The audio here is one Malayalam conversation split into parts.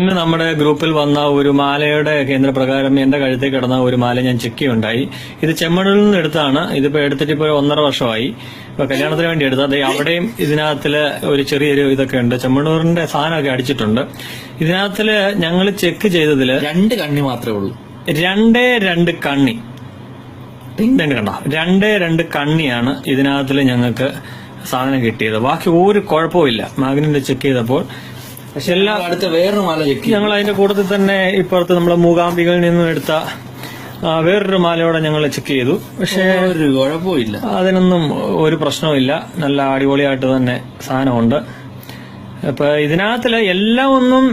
ഇന്ന് നമ്മുടെ ഗ്രൂപ്പിൽ വന്ന ഒരു മാലയുടെ കേന്ദ്രപ്രകാരം എന്റെ കഴുത്തിൽ കിടന്ന ഒരു മാല ഞാൻ ചെക്ക് ചെയ്യുണ്ടായി. ഇത് ചെമ്മണ്ണൂരിൽ നിന്ന് എടുത്താണ്. ഇതിപ്പോ എടുത്തിട്ട് ഇപ്പോൾ 1.5 വർഷമായി. ഇപ്പൊ കല്യാണത്തിന് വേണ്ടി എടുത്തത്. അവിടെയും ഇതിനകത്തില് ഒരു ചെറിയൊരു ഇതൊക്കെ ഉണ്ട്. ചെമ്മണ്ണൂരിന്റെ സാധനമൊക്കെ അടിച്ചിട്ടുണ്ട്. ഇതിനകത്തില് ഞങ്ങൾ ചെക്ക് ചെയ്തതില് 2 കണ്ണി മാത്രമേ ഉള്ളൂ. 2 കണ്ണി കണ്ടോ, 2 കണ്ണിയാണ് ഇതിനകത്തില് ഞങ്ങൾക്ക് സാധനം കിട്ടിയത്. ബാക്കി ഒരു കുഴപ്പമില്ല. മാഗ്നറ്റ് ചെക്ക് ചെയ്തപ്പോൾ. പക്ഷെ അടുത്ത വേറൊരു മാല ചെക്ക് ഞങ്ങൾ അതിന്റെ കൂട്ടത്തിൽ തന്നെ ഇപ്പുറത്ത് നമ്മളെ മൂകാംബികയിൽ നിന്നും എടുത്ത വേറൊരു മാലയോടെ ഞങ്ങൾ ചെക്ക് ചെയ്തു. പക്ഷെ ഒരു കുഴപ്പമില്ല, അതിനൊന്നും ഒരു പ്രശ്നവുമില്ല. നല്ല അടിപൊളിയായിട്ട് തന്നെ സാധനമുണ്ട്. അപ്പൊ ഇതിനകത്തില് എല്ലാം ഒന്നും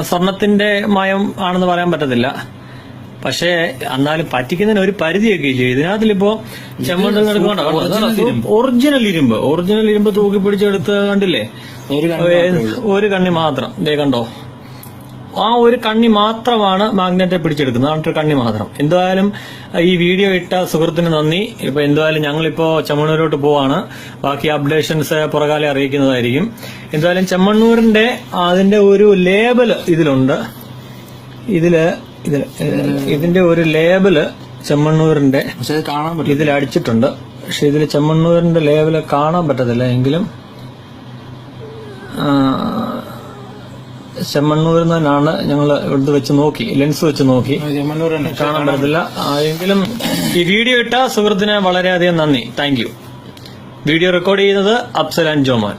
സ്വർണത്തിന്റെ മയം ആണെന്ന് പറയാൻ പറ്റത്തില്ല. പക്ഷേ എന്നാലും പറ്റിക്കുന്നതിന് ഒരു പരിധിയൊക്കെ ഇല്ലേ. ഇതിനകത്തിലിപ്പോ ചെമ്മണ്ണിൽ നടക്കണ്ട ഒറിജിനൽ ഇരുമ്പ് തൂക്കി പിടിച്ചെടുത്ത് കണ്ടില്ലേ. ഒരു കണ്ണി മാത്രം ദേ കണ്ടോ, ആ ഒരു കണ്ണി മാത്രമാണ് മാഗ്നറ്റെ പിടിച്ചെടുക്കുന്നത്. ആ കണ്ണി മാത്രം. എന്തായാലും ഈ വീഡിയോ ഇട്ട സുഹൃത്തിന് നന്ദി. ഇപ്പൊ എന്തായാലും ഞങ്ങളിപ്പോ ചെമ്മണ്ണൂരോട്ട് പോവാണ്. ബാക്കി അപ്ഡേഷൻസ് പുറകാലെ അറിയിക്കുന്നതായിരിക്കും. എന്തായാലും ചെമ്മണ്ണൂരിന്റെ അതിന്റെ ഒരു ലേബല് ഇതിലുണ്ട്. ഇതിന്റെ ഒരു ലേബല് ചെമ്മണ്ണൂരിന്റെ ഇതിൽ അടിച്ചിട്ടുണ്ട്. പക്ഷെ ഇതിൽ ചെമ്മണ്ണൂരിന്റെ ലേബല് കാണാൻ പറ്റത്തില്ല. എങ്കിലും ചെമ്മണ്ണൂരിൽ നിന്നാണ് ഞങ്ങൾ ഇവിടുത്തെ വെച്ച് നോക്കി, ലെൻസ് വെച്ച് നോക്കി, കാണാൻ പറ്റത്തില്ല. എങ്കിലും ഈ വീഡിയോ ഇട്ട സുഹൃത്തിന് വളരെയധികം നന്ദി. Thank you. വീഡിയോ റെക്കോർഡ് ചെയ്യുന്നത് അഫ്സൽ ആൻഡ് ജോമാൻ.